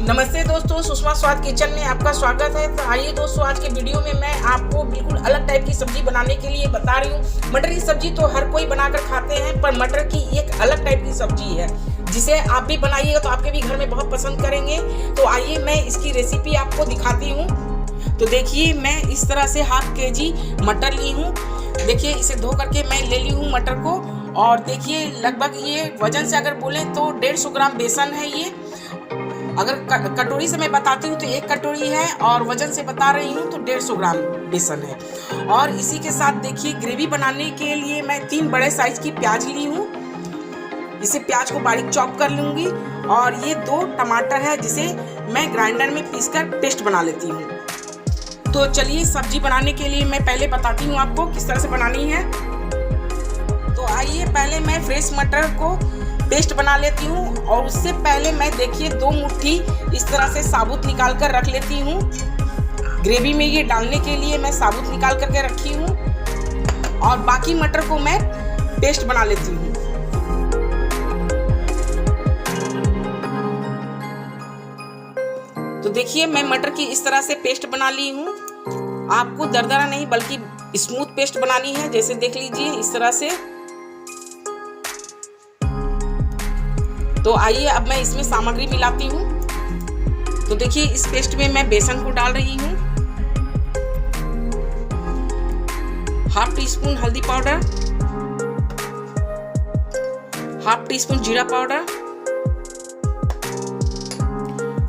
नमस्ते दोस्तों, सुषमा स्वाद किचन में आपका स्वागत है। तो आइए दोस्तों, आज के वीडियो में मैं आपको बिल्कुल अलग टाइप की सब्जी बनाने के लिए बता रही हूँ। मटर की सब्जी तो हर कोई बनाकर खाते हैं, पर मटर की एक अलग टाइप की सब्जी है जिसे आप भी बनाइएगा तो आपके भी घर में बहुत पसंद करेंगे। तो आइए मैं इसकी रेसिपी आपको दिखाती हूँ। तो देखिए, मैं इस तरह से ½ kg मटर ली हूँ। देखिए, इसे धो करके मैं ले ली हूँ मटर को। और देखिए, लगभग ये वजन से अगर बोले तो 150 ग्राम बेसन है ये। अगर कटोरी से मैं बताती हूँ तो 1 कटोरी है, और वजन से बता रही हूँ तो 150 ग्राम बेसन है। और इसी के साथ देखिए, ग्रेवी बनाने के लिए मैं 3 बड़े साइज की प्याज ली हूँ। इसे प्याज को बारीक चॉप कर लूँगी। और ये 2 टमाटर है जिसे मैं ग्राइंडर में पीसकर पेस्ट बना लेती हूँ। तो चलिए, सब्जी बनाने के लिए मैं पहले बताती हूँ आपको किस तरह से बनानी है। तो आइए, पहले मैं फ्रेश मटर को पेस्ट बना लेती हूँ। और उससे पहले मैं देखिए 2 मुट्ठी इस तरह से साबुत निकाल कर रख लेती हूँ। ग्रेवी में ये डालने के लिए मैं साबुत निकाल करके रखी हूँ। और बाकी मटर को मैं पेस्ट बना लेती हूँ। तो देखिए, मैं मटर की इस तरह से पेस्ट बना ली हूँ। आपको दरदरा नहीं बल्कि स्मूथ पेस्ट बनानी है, जैसे देख लीजिए इस तरह से। तो आइए, अब मैं इसमें सामग्री मिलाती हूँ। तो देखिए, इस पेस्ट में मैं बेसन को डाल रही हूँ, ½ टीस्पून हल्दी पाउडर, ½ टीस्पून जीरा पाउडर,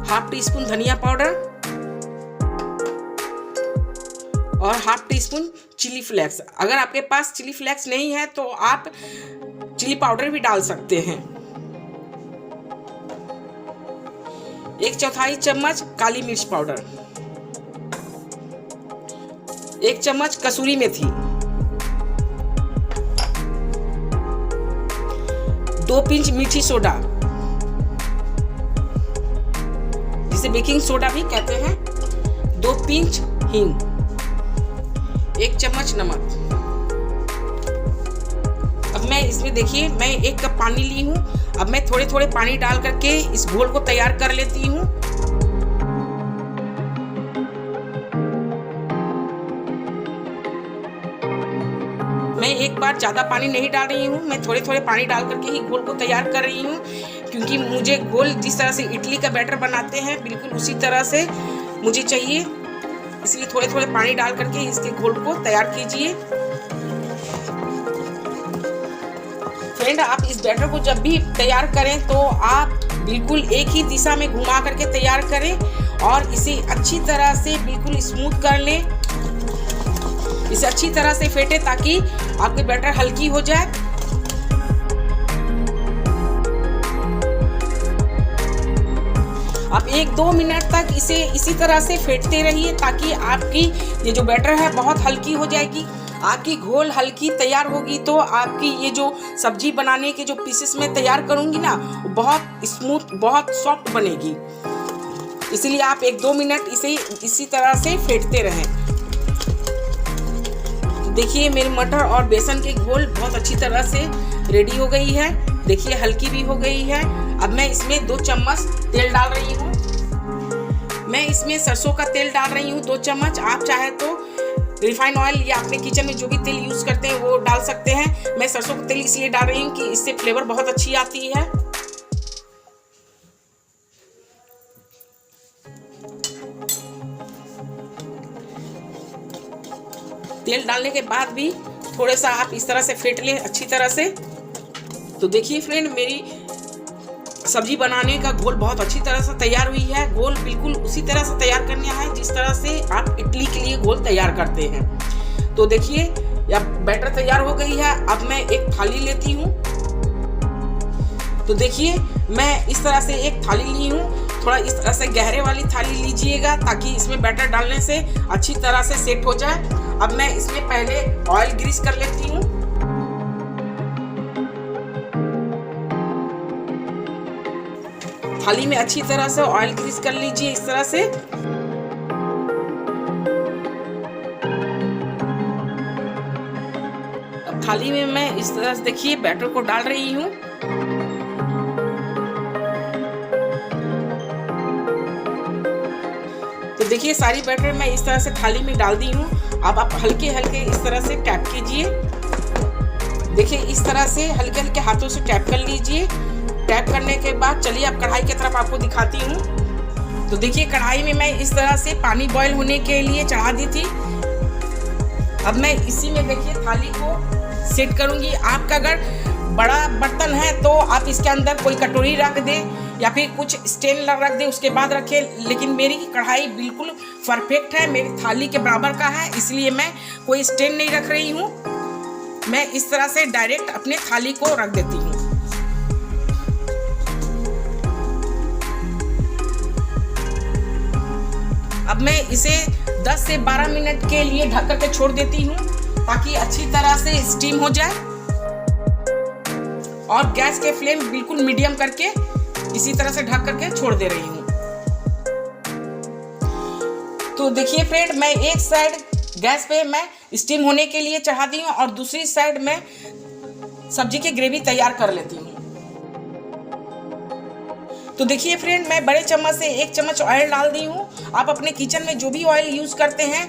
½ टीस्पून धनिया पाउडर और ½ टीस्पून चिली फ्लेक्स। अगर आपके पास चिली फ्लेक्स नहीं है तो आप चिली पाउडर भी डाल सकते हैं। 1/4 चम्मच काली मिर्च पाउडर, 1 चम्मच कसूरी मेथी, 2 पिंच मिर्ची सोडा जिसे बेकिंग सोडा भी कहते हैं, 2 पिंच हींग, 1 चम्मच नमक। अब मैं इसमें देखिए, मैं 1 कप पानी ली हूँ। अब मैं थोड़े थोड़े पानी डाल करके इस घोल को तैयार कर लेती हूँ। मैं एक बार ज़्यादा पानी नहीं डाल रही हूँ, मैं थोड़े थोड़े पानी डाल करके ही घोल को तैयार कर रही हूँ। क्योंकि मुझे घोल जिस तरह से इडली का बैटर बनाते हैं बिल्कुल उसी तरह से मुझे चाहिए, इसलिए थोड़े थोड़े पानी डाल करके इसके घोल को तैयार कीजिए। फ्रेंड, आप इस बैटर को जब भी तैयार करें तो आप बिल्कुल एक ही दिशा में घुमा करके तैयार करें और इसे अच्छी तरह से बिल्कुल स्मूथ कर लें। इसे अच्छी तरह से फेंटें ताकि आपके बैटर हल्की हो जाए। आप 1-2 मिनट तक इसे इसी तरह से फेंटते रहिए ताकि आपकी ये जो बैटर है बहुत हल्की हो जाएगी। आपकी घोल हल्की तैयार होगी तो आपकी ये जो सब्जी बनाने के जो पीसेस में तैयार करूंगी ना, वो बहुत स्मूथ, बहुत सॉफ्ट बनेगी। इसलिए आप 1-2 मिनट इसे इसी तरह से फेंटते रहें। देखिए, मेरे मटर और बेसन के घोल बहुत अच्छी तरह से रेडी हो गई है। देखिए, हल्की भी हो गई है। अब मैं इसमें 2 चम्मच तेल डाल रही हूँ। मैं इसमें सरसों का तेल डाल रही हूँ 2 चम्मच। आप चाहे तो रिफाइंड ऑयल या अपने किचन में जो भी तेल यूज़ करते हैं वो डाल सकते हैं। मैं सरसों का तेल इसलिए डाल रही हूँ कि इससे फ्लेवर बहुत अच्छी आती है। तेल डालने के बाद भी थोड़ा सा आप इस तरह से फेंट लें अच्छी तरह से। तो देखिए फ्रेंड, मेरी सब्जी बनाने का घोल बहुत अच्छी तरह से तैयार हुई है। घोल बिल्कुल उसी तरह से तैयार करना है जिस तरह से आप इडली के लिए घोल तैयार करते हैं। तो देखिए, अब बैटर तैयार हो गई है। अब मैं एक थाली लेती हूँ। तो देखिए, मैं इस तरह से एक थाली ली हूँ। थोड़ा इस तरह से गहरे वाली थाली लीजिएगा ताकि इसमें बैटर डालने से अच्छी तरह से सेट हो जाए। अब मैं इसमें पहले ऑयल ग्रीस कर लेती हूँ। थाली में अच्छी तरह से ऑयल ग्रीस कर लीजिए इस तरह से। अब थाली में मैं इस तरह से देखिए बैटर को डाल रही हूँ। देखिए सारी बैटर मैं इस तरह से थाली में डाल दी हूँ। अब आप हल्के हल्के इस तरह से टैप कीजिए। देखिए इस तरह से हल्के हल्के हाथों से टैप कर लीजिए। टैप करने के बाद चलिए अब कढ़ाई की तरफ आपको दिखाती हूँ। तो देखिए कढ़ाई में मैं इस तरह से पानी बॉईल होने के लिए चढ़ा दी थी। अब मैं इसी में देखिए थाली को सेट करूँगी। आपका अगर बड़ा बर्तन है तो आप इसके अंदर कोई कटोरी रख दें या फिर कुछ स्टैंड रख दें, उसके बाद रखें। लेकिन मेरी कढ़ाई बिल्कुल परफेक्ट है, मेरी थाली के बराबर का है, इसलिए मैं कोई स्टैंड नहीं रख रही हूँ। मैं इस तरह से डायरेक्ट अपने थाली को रख देती हूँ। अब मैं इसे 10 से 12 मिनट के लिए ढक करके छोड़ देती हूँ ताकि अच्छी तरह से स्टीम हो जाए। और गैस के फ्लेम बिल्कुल मीडियम करके इसी तरह से ढक करके छोड़ दे रही हूँ। तो देखिए फ्रेंड, मैं एक साइड गैस पे मैं स्टीम होने के लिए चढ़ा दी हूँ और दूसरी साइड में सब्जी की ग्रेवी तैयार कर लेती हूँ। तो देखिए फ्रेंड, मैं बड़े चम्मच से 1 चम्मच ऑयल डाल दी हूँ। आप अपने किचन में जो भी ऑयल यूज करते हैं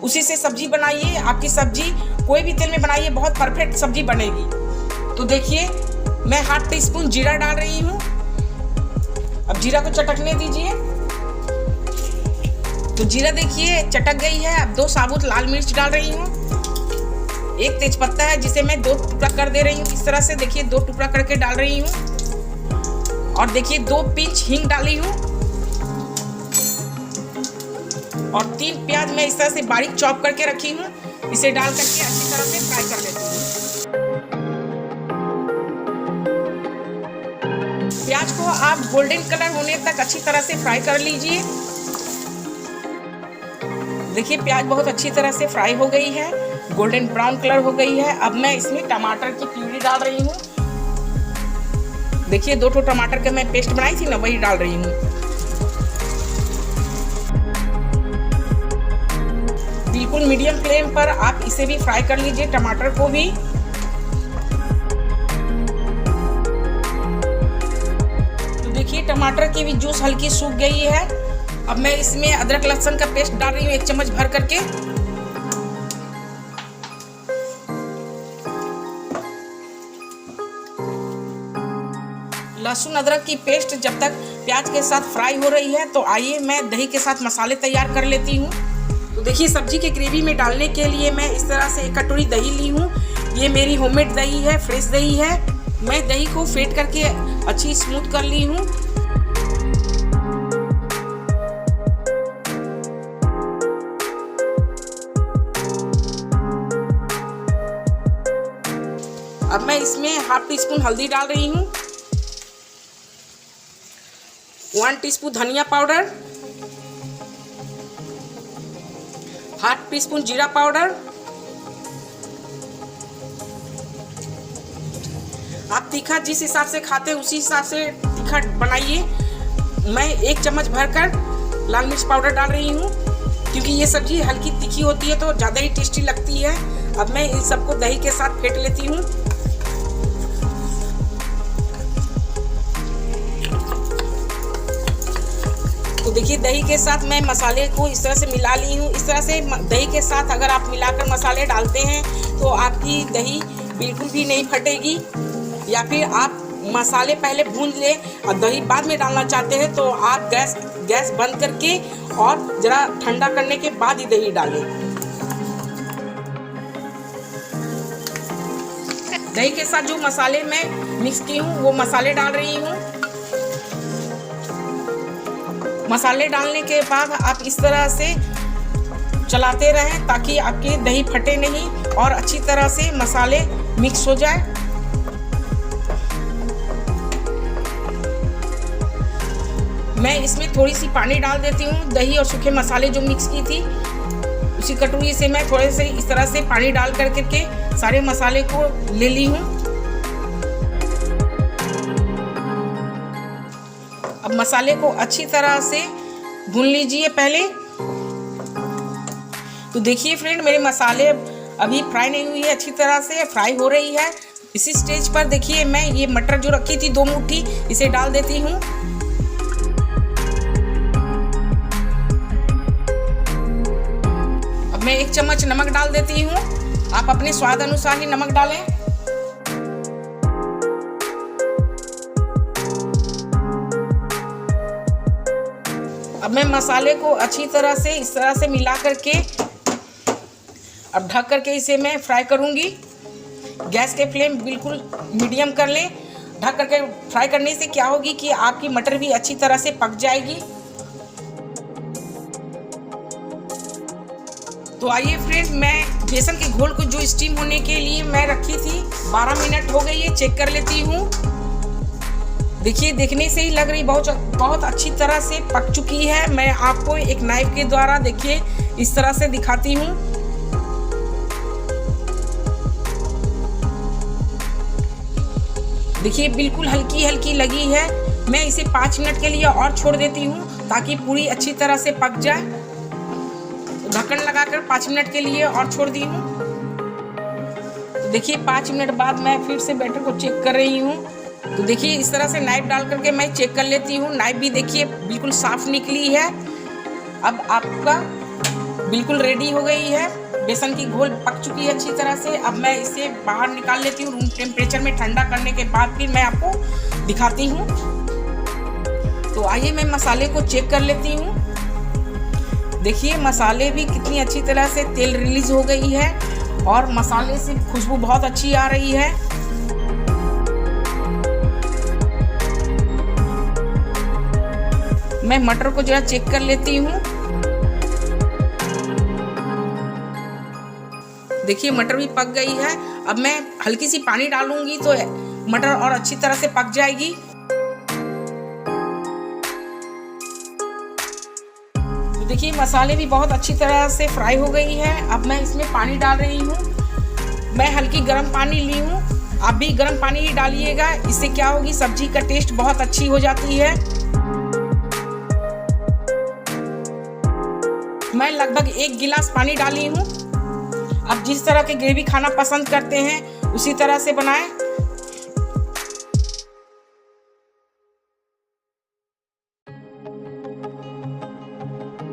उसी से सब्जी बनाइए। आपकी सब्जी कोई भी तेल में बनाइए, बहुत परफेक्ट सब्जी बनेगी। तो देखिए मैं 1/2 टीस्पून जीरा डाल रही हूँ। अब जीरा को चटकने दीजिए। तो जीरा देखिए चटक गई है। अब 2 साबुत लाल मिर्च डाल रही हूँ। 1 तेजपत्ता है जिसे मैं 2 टुकड़ा कर दे रही हूँ। इस तरह से देखिए 2 टुकड़ा करके डाल रही हूँ। और देखिए 2 पिंच हींग डाली हूँ और 3 प्याज मैं इस तरह से बारीक चॉप करके रखी हूँ। इसे डाल करके अच्छी तरह से फ्राई कर लेती हूँ। प्याज को आप गोल्डन कलर होने तक अच्छी तरह से फ्राई कर लीजिए। देखिए प्याज बहुत अच्छी तरह से फ्राई हो गई है, गोल्डन ब्राउन कलर हो गई है। अब मैं इसमें टमाटर की प्यूरी डाल रही हूँ। देखिए 2 टमाटर का मैं पेस्ट बनाई थी ना, वही डाल रही हूँ। बिल्कुल मीडियम फ्लेम पर आप इसे भी फ्राई कर लीजिए, टमाटर को भी। तो देखिए टमाटर की भी जूस हल्की सूख गई है। अब मैं इसमें अदरक लहसुन का पेस्ट डाल रही हूँ 1 चम्मच भर करके। लहसुन अदरक की पेस्ट जब तक प्याज के साथ फ्राई हो रही है तो आइए मैं दही के साथ मसाले तैयार कर लेती हूँ। तो देखिए सब्जी के ग्रेवी में डालने के लिए मैं इस तरह से 1 कटोरी दही ली हूँ। ये मेरी होममेड दही है, फ्रेश दही है। मैं दही को फेंट करके अच्छी स्मूथ कर ली हूँ। अब मैं इसमें 1/2 टीस्पून हल्दी डाल रही हूँ, 1 टीस्पून धनिया पाउडर, 1/2 टीस्पून जीरा पाउडर। आप तीखा जिस हिसाब से खाते हैं उसी हिसाब से तीखा बनाइए। मैं 1 चम्मच भरकर लाल मिर्च पाउडर डाल रही हूँ क्योंकि ये सब्जी हल्की तीखी होती है तो ज़्यादा ही टेस्टी लगती है। अब मैं इन सबको दही के साथ फेंट लेती हूँ। तो देखिए दही के साथ मैं मसाले को इस तरह से मिला ली हूँ। इस तरह से दही के साथ अगर आप मिलाकर मसाले डालते हैं तो आपकी दही बिल्कुल भी नहीं फटेगी। या फिर आप मसाले पहले भून लें और दही बाद में डालना चाहते हैं तो आप गैस बंद करके और ज़रा ठंडा करने के बाद ही दही डालें। दही के साथ जो मसाले मैं मिक्स की हूँ वो मसाले डाल रही हूँ। मसाले डालने के बाद आप इस तरह से चलाते रहें ताकि आपकी दही फटे नहीं और अच्छी तरह से मसाले मिक्स हो जाए। मैं इसमें थोड़ी सी पानी डाल देती हूँ। दही और सूखे मसाले जो मिक्स की थी उसी कटोरी से मैं थोड़े से इस तरह से पानी डाल करके सारे मसाले को ले ली हूँ। अब मसाले को अच्छी तरह से भून लीजिए पहले। तो देखिए फ्रेंड, मेरे मसाले अभी फ्राई नहीं हुई है, अच्छी तरह से फ्राई हो रही है। इसी स्टेज पर देखिए मैं ये मटर जो रखी थी 2 मुट्ठी, इसे डाल देती हूँ। मैं 1 चम्मच नमक डाल देती हूँ। आप अपने स्वाद अनुसार ही नमक डालें। अब मैं मसाले को अच्छी तरह से इस तरह से मिला करके अब ढक करके इसे मैं फ्राई करूँगी। गैस के फ्लेम बिल्कुल मीडियम कर लें। ढक करके फ्राई करने से क्या होगी कि आपकी मटर भी अच्छी तरह से पक जाएगी। तो आइए फ्रेंड्स, मैं बेसन के घोल को जो स्टीम होने के लिए मैं रखी थी 12 मिनट हो गई है, चेक कर लेती हूँ। देखिए, देखने से ही लग रही बहुत अच्छी तरह से पक चुकी है। मैं आपको एक नाइफ के द्वारा देखिए इस तरह से दिखाती हूँ। देखिए बिल्कुल हल्की हल्की लगी है। मैं इसे 5 मिनट के लिए और छोड़ देती हूँ ताकि पूरी अच्छी तरह से पक जाए। तो ढक्कन लगाकर 5 मिनट के लिए और छोड़ दी हूँ। तो देखिए 5 मिनट बाद मैं फिर से बैटर को चेक कर रही हूँ। तो देखिए इस तरह से नाइफ डाल करके मैं चेक कर लेती हूँ। नाइफ भी देखिए बिल्कुल साफ निकली है। अब आपका बिल्कुल रेडी हो गई है। बेसन की घोल पक चुकी है अच्छी तरह से। अब मैं इसे बाहर निकाल लेती हूँ। रूम टेम्परेचर में ठंडा करने के बाद फिर मैं आपको दिखाती हूँ। तो आइए मैं मसाले को चेक कर लेती हूँ। देखिए मसाले भी कितनी अच्छी तरह से तेल रिलीज हो गई है और मसाले से खुशबू बहुत अच्छी आ रही है। मैं मटर को जरा चेक कर लेती हूँ। देखिए मटर भी पक गई है। अब मैं हल्की सी पानी डालूंगी तो मटर और अच्छी तरह से पक जाएगी। तो देखिए मसाले भी बहुत अच्छी तरह से फ्राई हो गई है। अब मैं इसमें पानी डाल रही हूँ। मैं हल्की गर्म पानी ली हूँ। आप भी गर्म पानी ही डालिएगा। इससे क्या होगी, सब्जी का टेस्ट बहुत अच्छी हो जाती है। मैं लगभग 1 गिलास पानी डाली हूँ। आप जिस तरह के ग्रेवी खाना पसंद करते हैं उसी तरह से बनाएं।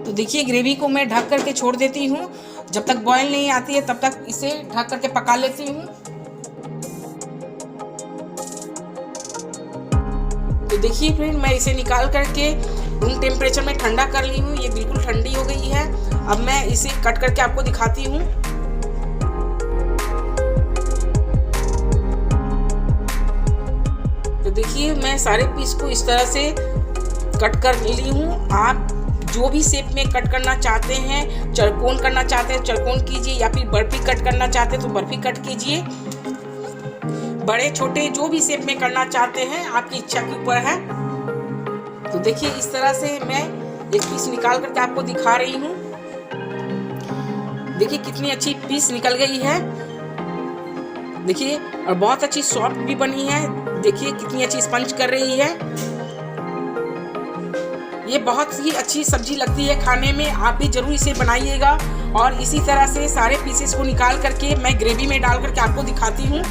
तो देखिए ग्रेवी को मैं ढक करके छोड़ देती हूँ। जब तक बॉयल नहीं आती है तब तक इसे ढक करके पका लेती हूँ। तो देखिए फ्रेंड, मैं इसे निकाल करके रूम टेम्परेचर में ठंडा कर ली हूँ। ये बिल्कुल ठंडी हो गई है। अब मैं इसे कट करके आपको दिखाती हूँ। तो देखिए मैं सारे पीस को इस तरह से कट कर ली हूँ। आप जो भी शेप में कट करना चाहते हैं, चौकोन करना चाहते हैं चौकोन कीजिए, या फिर बर्फी कट करना चाहते हैं तो बर्फी कट कीजिए। बड़े छोटे जो भी शेप में करना चाहते हैं आपकी इच्छा के ऊपर है। तो देखिए इस तरह से मैं एक पीस निकाल करके आपको दिखा रही हूँ। देखिए कितनी अच्छी पीस निकल गई है। देखिए और बहुत अच्छी सॉफ्ट भी बनी है। देखिए कितनी अच्छी स्पंज कर रही है। ये बहुत ही अच्छी सब्जी लगती है खाने में। आप भी जरूर इसे बनाइएगा। और इसी तरह से सारे पीसेस को निकाल करके मैं ग्रेवी में डाल करके आपको दिखाती हूँ।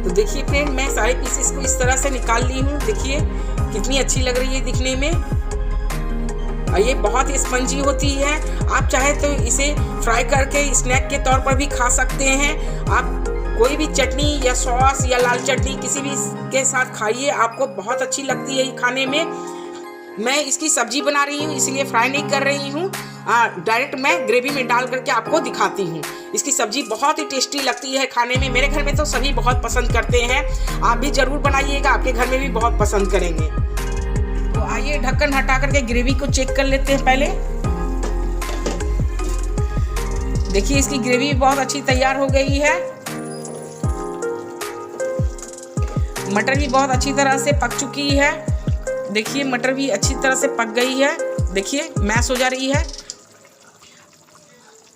तो देखिए फ्रेंड, मैं सारे पीसेस को इस तरह से निकाल ली हूँ। देखिए कितनी अच्छी लग रही है दिखने में। और ये बहुत ही स्पंजी होती है। आप चाहे तो इसे फ्राई करके स्नैक के तौर पर भी खा सकते हैं। आप कोई भी चटनी या सॉस या लाल चटनी किसी भी के साथ खाइए, आपको बहुत अच्छी लगती है ये खाने में। मैं इसकी सब्जी बना रही हूँ इसलिए फ्राई नहीं कर रही हूँ। डायरेक्ट मैं ग्रेवी में डाल करके आपको दिखाती हूँ। इसकी सब्जी बहुत ही टेस्टी लगती है खाने में। मेरे घर में तो सभी बहुत पसंद करते हैं। आप भी जरूर बनाइएगा, आपके घर में भी बहुत पसंद करेंगे। तो आइए ढक्कन हटा करके ग्रेवी को चेक कर लेते हैं पहले। देखिए इसकी ग्रेवी बहुत अच्छी तैयार हो गई है। मटर भी बहुत अच्छी तरह से पक चुकी है। देखिए मटर भी अच्छी तरह से पक गई है। देखिए मैश हो जा रही है।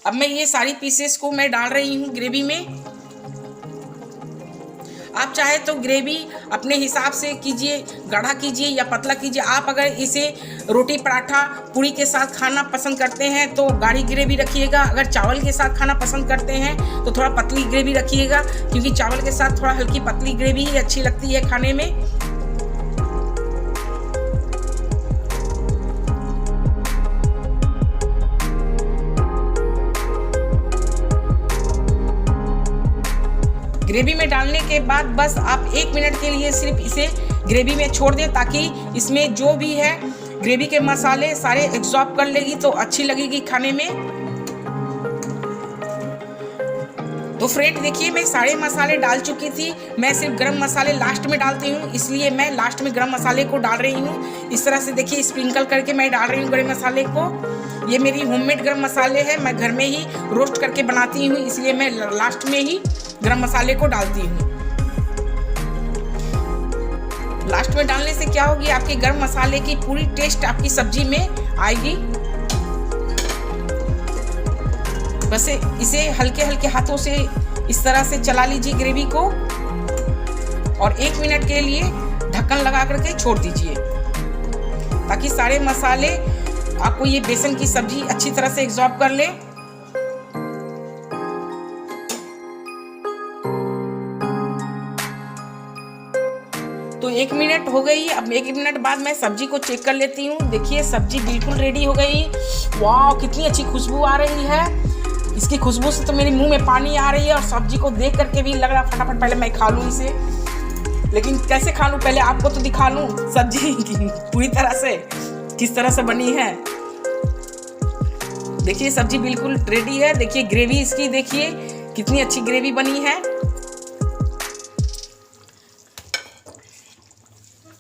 अब मैं ये सारी पीसेस को मैं डाल रही हूँ ग्रेवी में। आप चाहे तो ग्रेवी अपने हिसाब से कीजिए, गाढ़ा कीजिए या पतला कीजिए। आप अगर इसे रोटी पराठा पूरी के साथ खाना पसंद करते हैं तो गाढ़ी ग्रेवी रखिएगा। अगर चावल के साथ खाना पसंद करते हैं तो थोड़ा पतली ग्रेवी रखिएगा, क्योंकि चावल के साथ थोड़ा हल्की पतली ग्रेवी ही अच्छी लगती है खाने में। ग्रेवी में डालने के बाद बस आप 1 मिनट के लिए सिर्फ इसे ग्रेवी में छोड़ दें, ताकि इसमें जो भी है ग्रेवी के मसाले सारे एब्जॉर्ब कर लेगी तो अच्छी लगेगी खाने में। तो फ्रेंड देखिए, मैं सारे मसाले डाल चुकी थी। मैं सिर्फ गरम मसाले लास्ट में डालती हूँ, इसलिए मैं लास्ट में गरम मसाले को डाल रही हूँ। इस तरह से देखिए स्प्रिंकल करके मैं डाल रही हूँ गरम मसाले को। ये मेरी होममेड गरम मसाले हैं, मैं घर में ही रोस्ट करके बनाती हूँ, इसलिए मैं लास्ट में ही गरम मसाले को डालती हूँ। लास्ट में डालने से क्या होगी, आपके गरम मसाले की पूरी टेस्ट आपकी सब्जी में आएगी। बस इसे हल्के हल्के हाथों से इस तरह से चला लीजिए ग्रेवी को, और 1 मिनट के लिए ढक्कन लगा करके छोड़ दीजिए, ताकि सारे मसाले आपको ये बेसन की सब्जी अच्छी तरह से एब्जॉर्ब कर ले। तो 1 मिनट हो गई। अब 1 मिनट बाद मैं सब्जी को चेक कर लेती हूँ। देखिए सब्जी बिल्कुल रेडी हो गई। वाह, कितनी अच्छी खुशबू आ रही है। इसकी खुशबू से तो मेरे मुंह में पानी आ रही है, और सब्जी को देख करके भी लग रहा फटाफट पहले मैं खा लूँ इसे। लेकिन कैसे खा लूँ, पहले आपको तो दिखा लूँ सब्जी पूरी तरह से किस तरह से बनी है। देखिए सब्जी बिल्कुल रेडी है। देखिए ग्रेवी इसकी, देखिए कितनी अच्छी ग्रेवी बनी है।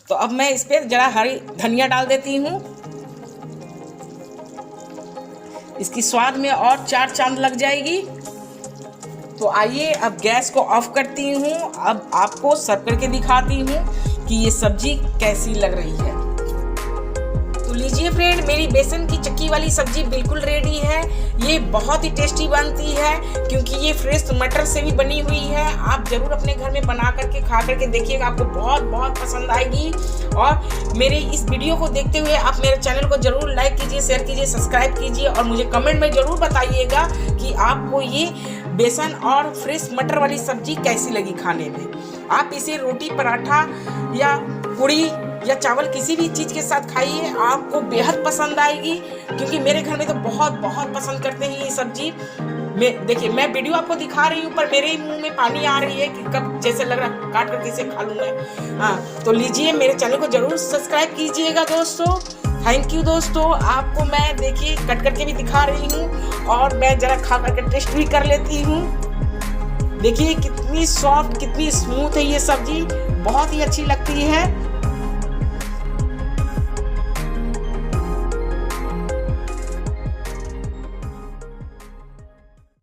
तो अब मैं इस पे जरा हरी धनिया डाल देती हूँ, इसकी स्वाद में और 4 चांद लग जाएगी। तो आइए अब गैस को ऑफ करती हूँ। अब आपको सर्व करके दिखाती हूँ कि ये सब्जी कैसी लग रही है। तो लीजिए फ्रेंड, मेरी बेसन की चक्की वाली सब्जी बिल्कुल रेडी है। ये बहुत ही टेस्टी बनती है, क्योंकि ये फ्रेश मटर से भी बनी हुई है। आप जरूर अपने घर में बना करके खा करके देखिएगा, आपको बहुत बहुत पसंद आएगी। और मेरे इस वीडियो को देखते हुए आप मेरे चैनल को जरूर लाइक कीजिए, शेयर कीजिए, सब्सक्राइब कीजिए, और मुझे कमेंट में जरूर बताइएगा कि आपको ये बेसन और फ्रेश मटर वाली सब्जी कैसी लगी खाने में। आप इसे रोटी, पराठा या पूड़ी या चावल किसी भी चीज़ के साथ खाइए, आपको बेहद पसंद आएगी। क्योंकि मेरे घर में तो बहुत बहुत पसंद करते हैं ये सब्जी। देखिए मैं वीडियो आपको दिखा रही हूँ, पर मेरे मुंह में पानी आ रही है कि कब जैसे लग रहा काट कर कैसे खा लूँ मैं। हाँ, तो लीजिए मेरे चैनल को जरूर सब्सक्राइब कीजिएगा दोस्तों। थैंक यू दोस्तों। आपको मैं देखिए कट करके भी दिखा रही हूँ, और मैं जरा खा करके टेस्ट भी कर लेती हूँ। देखिए कितनी सॉफ्ट, कितनी स्मूथ है ये सब्जी, बहुत ही अच्छी लगती है।